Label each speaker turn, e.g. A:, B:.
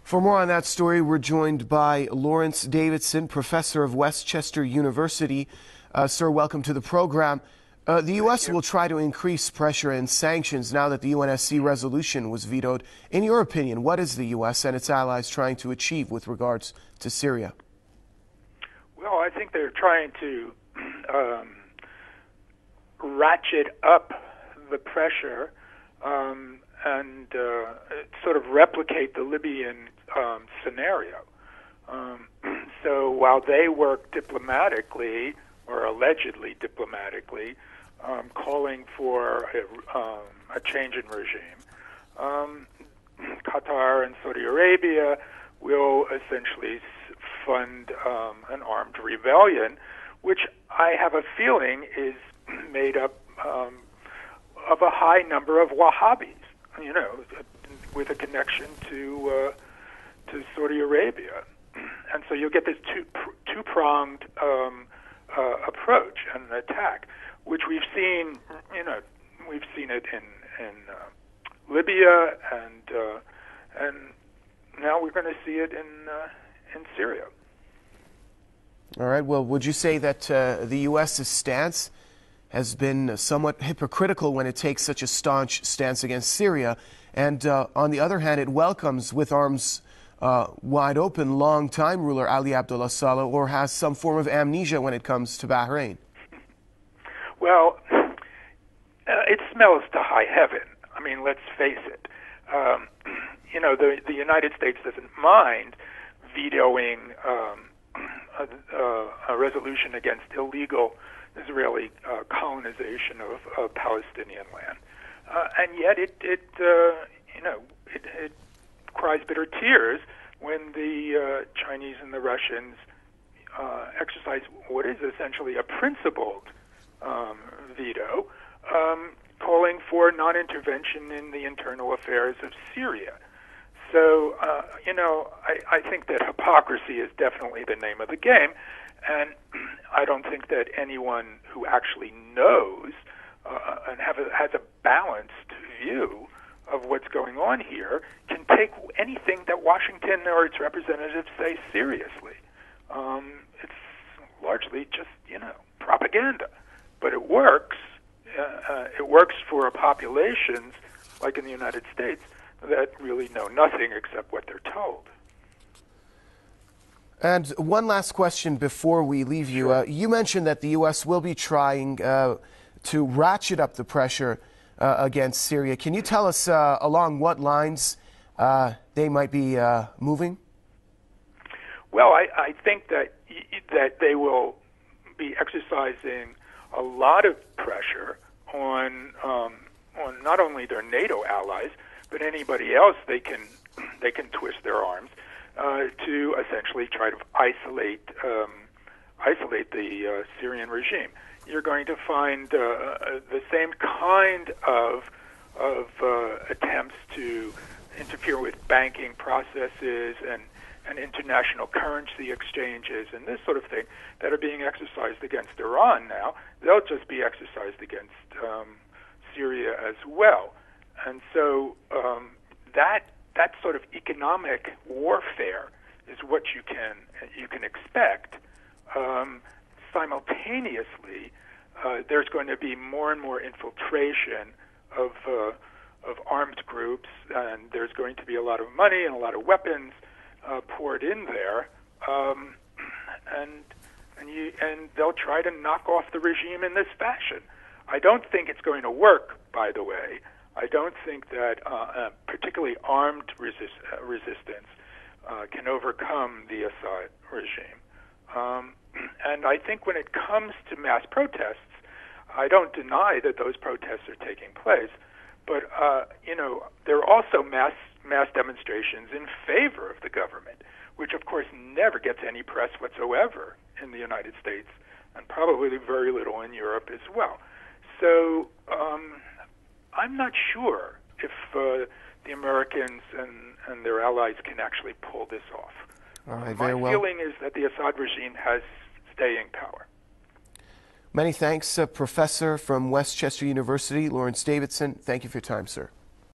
A: For more on that story, we're joined by Lawrence Davidson, professor of Westchester University. Sir, welcome to the program. The U.S. will try to increase pressure and sanctions now that the UNSC resolution was vetoed. In your opinion, what is the U.S. and its allies trying to achieve with regards to Syria?
B: Well, I think they're trying to ratchet up the pressure and sort of replicate the Libyan scenario. So while they work diplomatically, or allegedly diplomatically, calling for a change in regime, Qatar and Saudi Arabia will essentially fund an armed rebellion, which I have a feeling is made up of a high number of Wahhabis, with a connection to Saudi Arabia. And so you'll get this two-pronged approach and attack, which we've seen. We've seen it in Libya, and now we're going to see it in Syria.
A: All right. Well, would you say that the U.S.'s stance has been somewhat hypocritical when it takes such a staunch stance against Syria, and on the other hand, it welcomes with arms wide open long-time ruler Ali Abdullah Saleh, or has some form of amnesia when it comes to Bahrain?
B: Well, it smells to high heaven. I mean, let's face it. The United States doesn't mind vetoing a resolution against illegal Israeli colonization of Palestinian land, and yet it cries bitter tears when the Chinese and the Russians exercise what is essentially a principled veto, calling for non-intervention in the internal affairs of Syria. So, I think that hypocrisy is definitely the name of the game, and I don't think that anyone who actually knows and has a balanced view of what's going on here can take anything that Washington or its representatives say seriously. It's largely just, propaganda. But it works. It works for populations like in the United States that really know nothing except what they're told.
A: And one last question before we leave you.
B: Sure.
A: You mentioned that the U.S. will be trying to ratchet up the pressure against Syria. Can you tell us along what lines they might be moving?
B: Well, I think that they will be exercising a lot of pressure on not only their NATO allies, but anybody else they can twist their arms to essentially try to isolate the Syrian regime. You're going to find the same kind of attempts to interfere with banking processes and international currency exchanges and this sort of thing that are being exercised against Iran now. They'll just be exercised against Syria as well. And so that sort of economic warfare is what you can expect. Simultaneously, there's going to be more and more infiltration of armed groups, and there's going to be a lot of money and a lot of weapons poured in there, and they'll try to knock off the regime in this fashion. I don't think it's going to work, by the way. I don't think that particularly armed resistance can overcome the Assad regime. And I think when it comes to mass protests, I don't deny that those protests are taking place, but there are also mass demonstrations in favor of the government, which of course never gets any press whatsoever in the United States, and probably very little in Europe as well. So I'm not sure if the Americans and their allies can actually pull this off.
A: All right, very well.
B: My feeling is that the Assad regime has staying power.
A: Many thanks, Professor from Westchester University, Lawrence Davidson. Thank you for your time, sir.